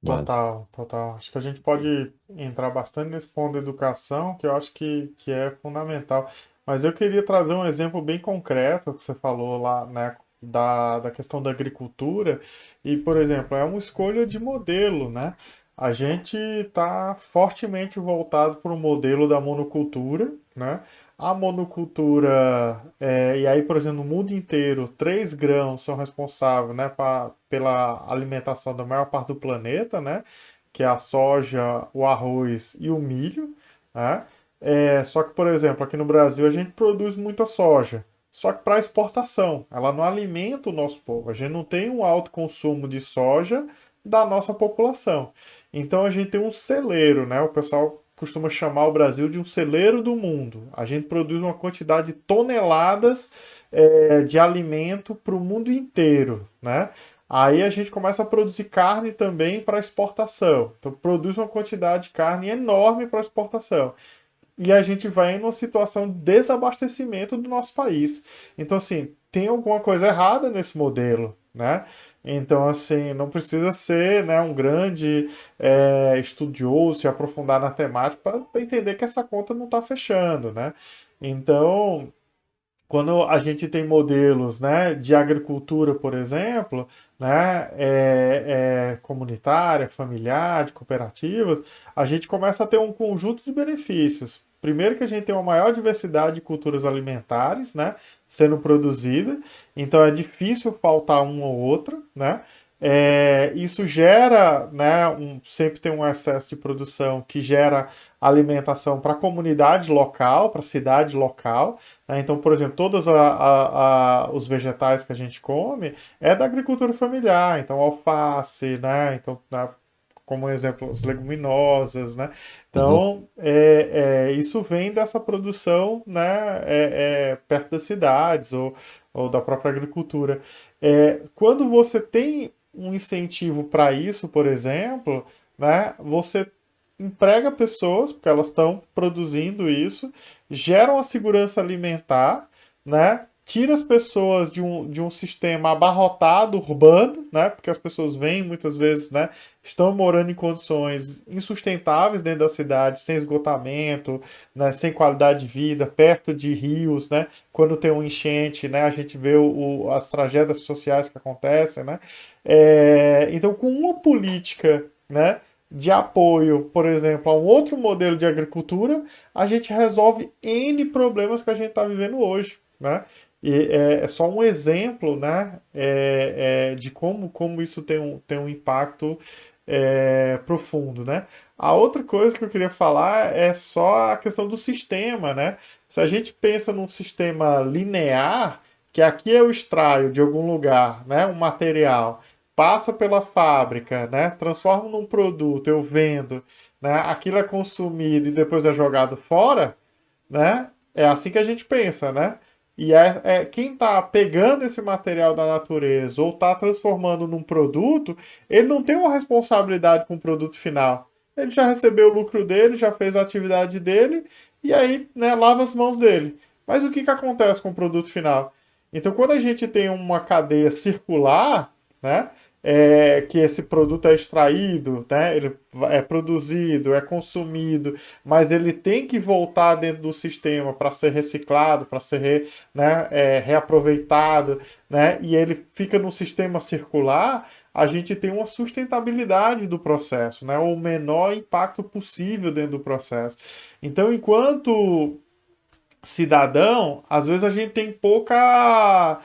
base. Total, total. Acho que a gente pode entrar bastante nesse ponto da educação, que eu acho que é fundamental. Mas eu queria trazer um exemplo bem concreto que você falou lá, né, da questão da agricultura. E, por exemplo, é uma escolha de modelo, né? A gente está fortemente voltado para o modelo da monocultura, né? A monocultura, e aí, por exemplo, no mundo inteiro, três grãos são responsáveis, né, pela alimentação da maior parte do planeta, né, que é a soja, o arroz e o milho, né? Só que, por exemplo, aqui no Brasil a gente produz muita soja, só que para exportação, ela não alimenta o nosso povo. A gente não tem um alto consumo de soja da nossa população. Então a gente tem um celeiro, né? O pessoal costuma chamar o Brasil de um celeiro do mundo. A gente produz uma quantidade de toneladas de alimento para o mundo inteiro, né? Aí a gente começa a produzir carne também para exportação. Então produz uma quantidade de carne enorme para exportação. E a gente vai em uma situação de desabastecimento do nosso país. Então, assim, tem alguma coisa errada nesse modelo, né? Então, assim, não precisa ser, né, um grande estudioso, se aprofundar na temática para entender que essa conta não está fechando, né? Então, quando a gente tem modelos, né, de agricultura, por exemplo, né, comunitária, familiar, de cooperativas, a gente começa a ter um conjunto de benefícios. Primeiro que a gente tem uma maior diversidade de culturas alimentares, né, sendo produzida, então é difícil faltar uma ou outra, né? Isso gera, né, sempre tem um excesso de produção que gera alimentação para a comunidade local, para a cidade local, né? Então, por exemplo, todos os vegetais que a gente come é da agricultura familiar. Então, alface, né? Então, né, como exemplo, as leguminosas, né? Uhum. Então, isso vem dessa produção, né? Perto das cidades ou da própria agricultura. Quando você tem um incentivo para isso, por exemplo, né? Você emprega pessoas, porque elas estão produzindo isso, geram a segurança alimentar, né? Tira as pessoas de um sistema abarrotado urbano, né? Porque as pessoas vêm muitas vezes, né? Estão morando em condições insustentáveis dentro da cidade, sem esgotamento, né? Sem qualidade de vida, perto de rios, né? Quando tem um enchente, né? A gente vê as tragédias sociais que acontecem, né? Então, com uma política, né, de apoio, por exemplo, a um outro modelo de agricultura, a gente resolve N problemas que a gente está vivendo hoje, né? E é só um exemplo, né, de como isso tem um impacto profundo, né? A outra coisa que eu queria falar é só a questão do sistema, né? Se a gente pensa num sistema linear, que aqui eu extraio de algum lugar, né, um material, passa pela fábrica, né? Transforma num produto, eu vendo, né? Aquilo é consumido e depois é jogado fora, né? É assim que a gente pensa, né? E quem está pegando esse material da natureza ou está transformando num produto, ele não tem uma responsabilidade com o produto final. Ele já recebeu o lucro dele, já fez a atividade dele e aí, né, lava as mãos dele. Mas o que, que acontece com o produto final? Então, quando a gente tem uma cadeia circular, né, que esse produto é extraído, né, ele é produzido, é consumido, mas ele tem que voltar dentro do sistema para ser reciclado, para ser reaproveitado, né, e ele fica no sistema circular, a gente tem uma sustentabilidade do processo, né, o menor impacto possível dentro do processo. Então, enquanto cidadão, às vezes a gente tem pouca.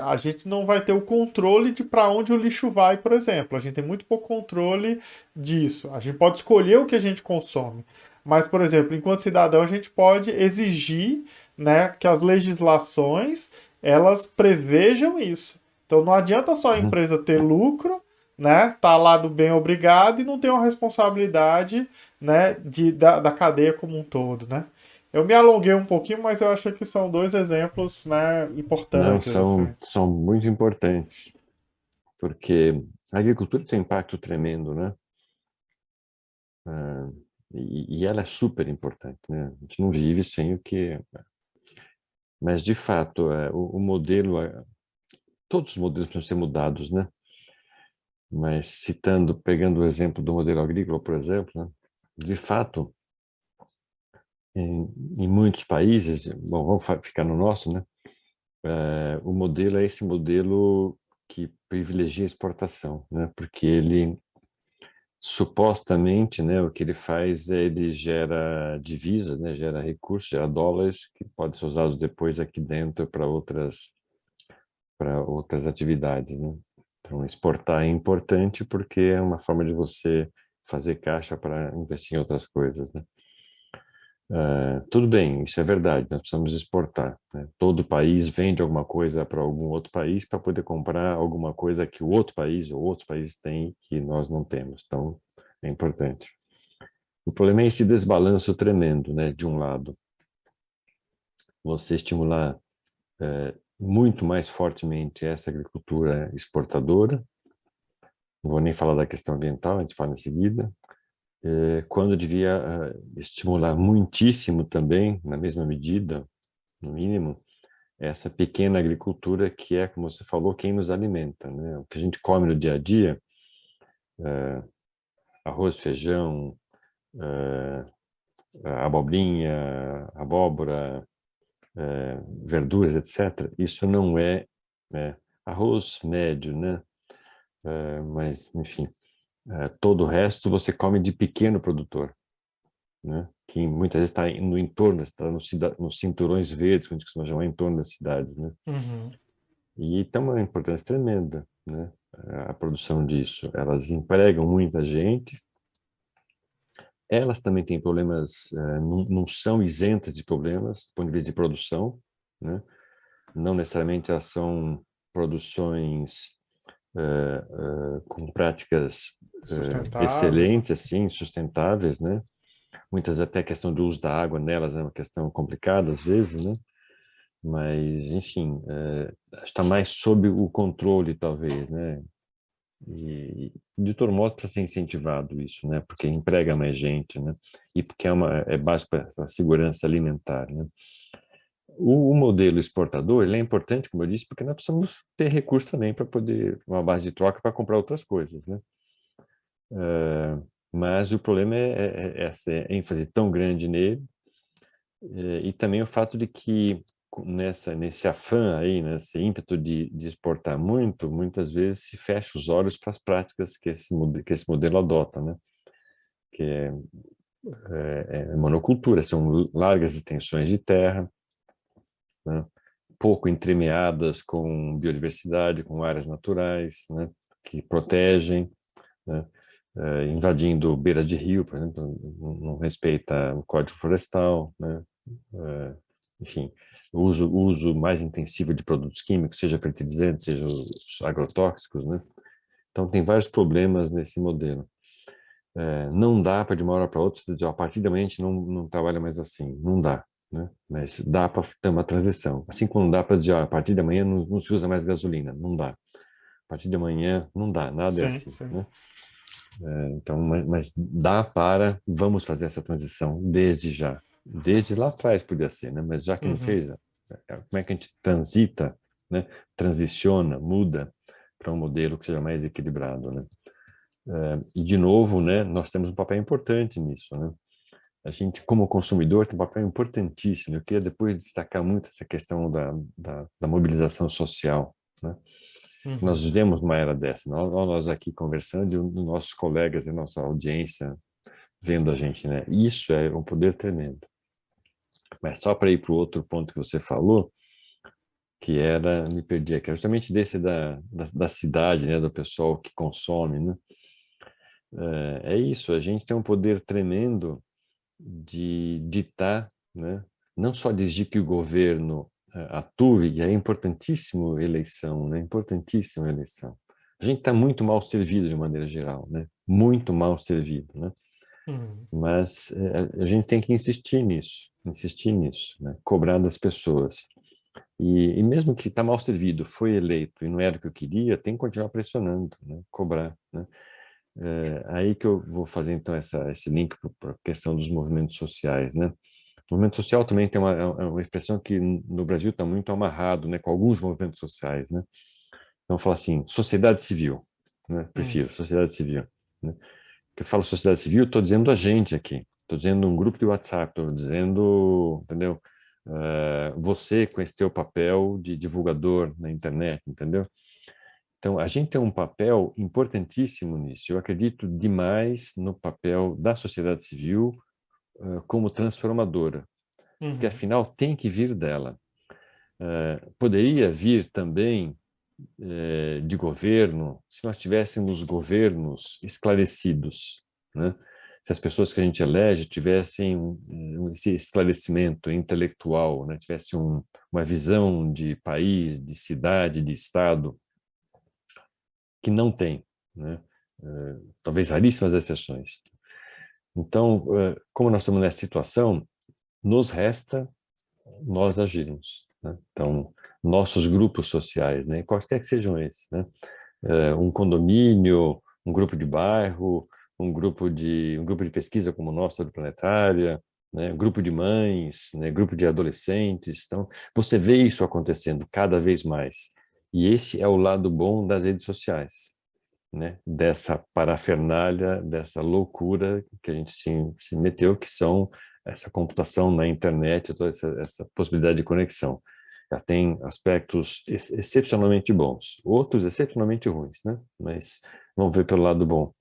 A gente não vai ter o controle de para onde o lixo vai, por exemplo. A gente tem muito pouco controle disso. A gente pode escolher o que a gente consome. Mas, por exemplo, enquanto cidadão, a gente pode exigir, né, que as legislações elas prevejam isso. Então não adianta só a Uhum. empresa ter lucro, né, tá lá do bem obrigado e não ter uma responsabilidade, né, da cadeia como um todo, né? Eu me alonguei um pouquinho, mas eu acho que são dois exemplos, né, Não, importantes, assim. são muito importantes, porque a agricultura tem um impacto tremendo, né? Ah, e ela é super importante, né? A gente não vive sem o que. Mas, de fato, o modelo, todos os modelos precisam ser mudados, né? Mas pegando o exemplo do modelo agrícola, por exemplo, né, de fato, em muitos países, bom, vamos ficar no nosso, né? O modelo é esse modelo que privilegia a exportação, né? Porque ele supostamente, né, o que ele faz é ele gera divisa, né, gera recursos, gera dólares que podem ser usados depois aqui dentro para outras atividades, né? Então, exportar é importante porque é uma forma de você fazer caixa para investir em outras coisas, né? Tudo bem, isso é verdade, nós precisamos exportar, né? Todo país vende alguma coisa para algum outro país para poder comprar alguma coisa que o outro país ou outros países têm que nós não temos. Então, é importante. O problema é esse desbalanço tremendo, né? De um lado, você estimular muito mais fortemente essa agricultura exportadora, não vou nem falar da questão ambiental, a gente fala em seguida, quando devia estimular muitíssimo também, na mesma medida, no mínimo, essa pequena agricultura que é, como você falou, quem nos alimenta, né? O que a gente come no dia a dia, arroz, feijão, abobrinha, abóbora, verduras, etc. Isso não é, né, arroz médio, né? Mas, enfim, todo o resto você come de pequeno produtor, né? Que muitas vezes está no entorno, está nos cinturões verdes, que a gente costuma chamar, em torno das cidades, né? Uhum. E tem uma importância tremenda, né? A produção disso. Elas empregam muita gente, elas também têm problemas, não são isentas de problemas, do ponto de vista de produção, né? Não necessariamente elas são produções com práticas Sustentáveis, né? excelentes, assim, sustentáveis, né? Muitas até a questão do uso da água nelas é uma questão complicada às vezes, né? Mas, enfim, está mais sob o controle, talvez, né? E, de todo modo, precisa ser incentivado isso, né? Porque emprega mais gente, né? E porque é básico para a segurança alimentar, né? O modelo exportador, ele é importante, como eu disse, porque nós precisamos ter recursos também para poder, uma base de troca para comprar outras coisas, né? Mas o problema é essa ênfase tão grande nele, e também o fato de que nesse afã aí, nesse ímpeto de exportar muito, muitas vezes se fecha os olhos para as práticas que esse modelo adota, né? Que é monocultura, são largas extensões de terra, né? Pouco entremeadas com biodiversidade, com áreas naturais, né? Que protegem, né? Invadindo beira de rio, por exemplo, não respeita o Código Florestal, né? Enfim, o uso mais intensivo de produtos químicos, seja fertilizantes, seja os agrotóxicos, né? Então, tem vários problemas nesse modelo. Não dá para, de uma hora para outra, você dizer, a partir da manhã a gente não trabalha mais assim. Não dá, né? Mas dá para ter uma transição. Assim como não dá para dizer, a partir da manhã não se usa mais gasolina. Não dá. A partir da manhã não dá, nada é Sim, assim, sim. né? Então, mas dá para, vamos fazer essa transição desde já. Desde lá atrás podia ser, né? Mas já que não Uhum. fez, como é que a gente transita, né? Transiciona, muda para um modelo que seja mais equilibrado, né? E de novo, né? Nós temos um papel importante nisso, né? A gente, como consumidor, tem um papel importantíssimo. Eu queria depois destacar muito essa questão da mobilização social, né? Nós Uhum. vivemos uma era dessa. Nós aqui conversando e os nossos colegas e nossa audiência vendo a gente, né? Isso é um poder tremendo. Mas só para ir para o outro ponto que você falou, que era, me perdi aqui, justamente desse da cidade, né? Do pessoal que consome, né? É isso, a gente tem um poder tremendo de ditar, né? Não só de exigir que o governo atue, e é importantíssimo eleição, né? Importantíssima eleição. A gente está muito mal servido de maneira geral, né? Muito mal servido, né? Uhum. Mas a gente tem que insistir nisso, né? Cobrar das pessoas. E mesmo que está mal servido, foi eleito e não era o que eu queria, tem que continuar pressionando, né? Cobrar, né? Aí que eu vou fazer então esse link para a questão dos movimentos sociais, né? O movimento social também tem uma expressão que no Brasil está muito amarrado, né, com alguns movimentos sociais, né? Então, falar assim, sociedade civil. né? Hum, Prefiro sociedade civil, né? Que eu falo sociedade civil, estou dizendo a gente aqui, estou dizendo um grupo de WhatsApp, estou dizendo, entendeu? Você com esse teu papel de divulgador na internet, entendeu? Então, a gente tem um papel importantíssimo nisso. Eu acredito demais no papel da sociedade civil como transformadora, porque uhum, afinal tem que vir dela. Poderia vir também de governo se nós tivéssemos governos esclarecidos, né? Se as pessoas que a gente elege tivessem esse esclarecimento intelectual, né? Tivessem uma visão de país, de cidade, de estado, que não tem, né? Talvez raríssimas exceções. Então, como nós estamos nessa situação, nos resta nós agirmos, né? Então, nossos grupos sociais, né? Quaisquer que sejam esses, né? Um condomínio, um grupo de bairro, um grupo de pesquisa como o nosso do Planetária, né? Grupo de mães, né? Grupo de adolescentes. Então, você vê isso acontecendo cada vez mais. E esse é o lado bom das redes sociais, né? Dessa parafernália, dessa loucura que a gente se meteu, que são essa computação na internet, toda essa possibilidade de conexão. Já tem aspectos excepcionalmente bons, outros excepcionalmente ruins, né? Mas vamos ver pelo lado bom.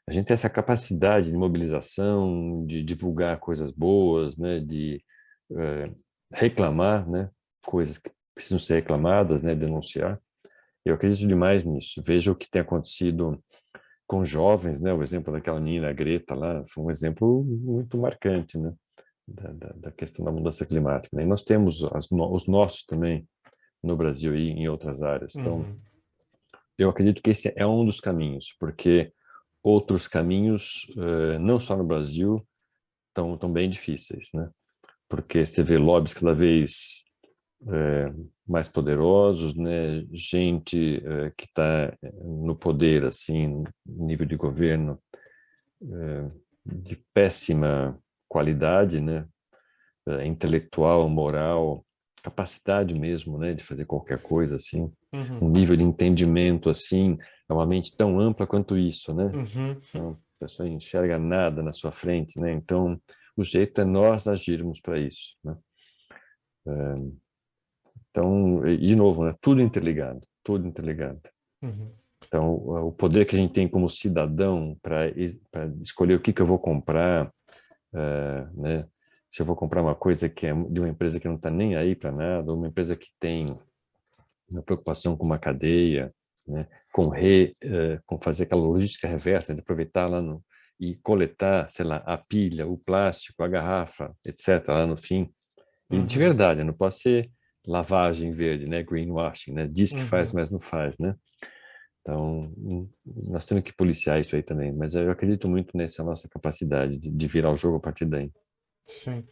A gente tem essa capacidade de mobilização, de divulgar coisas boas, né? De eh, reclamar, né? Coisas que precisam ser reclamadas, né? Denunciar. Eu acredito demais nisso. Veja o que tem acontecido com jovens, né? O exemplo daquela menina Greta lá foi um exemplo muito marcante, né? Da questão da mudança climática, né? E nós temos os nossos também no Brasil e em outras áreas. Então, uhum. eu acredito que esse é um dos caminhos, porque outros caminhos, não só no Brasil, estão bem difíceis, né? Porque você vê lobbies cada vez mais poderosos, né? Gente que está no poder, assim, nível de governo, de péssima qualidade, né? Intelectual, moral, capacidade mesmo, né? De fazer qualquer coisa, assim, um Uhum, nível de entendimento, assim, é uma mente tão ampla quanto isso, né? uhum, Então, a pessoa enxerga nada na sua frente, né? Então, o jeito é nós agirmos para isso, né? Então, e de novo, né? Tudo interligado, tudo interligado. uhum, Então, o poder que a gente tem como cidadão para escolher o que eu vou comprar, né? Se eu vou comprar uma coisa que é de uma empresa que não está nem aí para nada, ou uma empresa que tem uma preocupação com uma cadeia, né? Com fazer aquela logística reversa, de aproveitar lá e coletar, sei lá, a pilha, o plástico, a garrafa, etc., lá no fim. E de uhum, verdade, não pode ser lavagem verde, né? Greenwashing, né? Diz que faz, uhum. mas não faz, né? Então, nós temos que policiar isso aí também, mas eu acredito muito nessa nossa capacidade de virar o jogo a partir daí. Sim.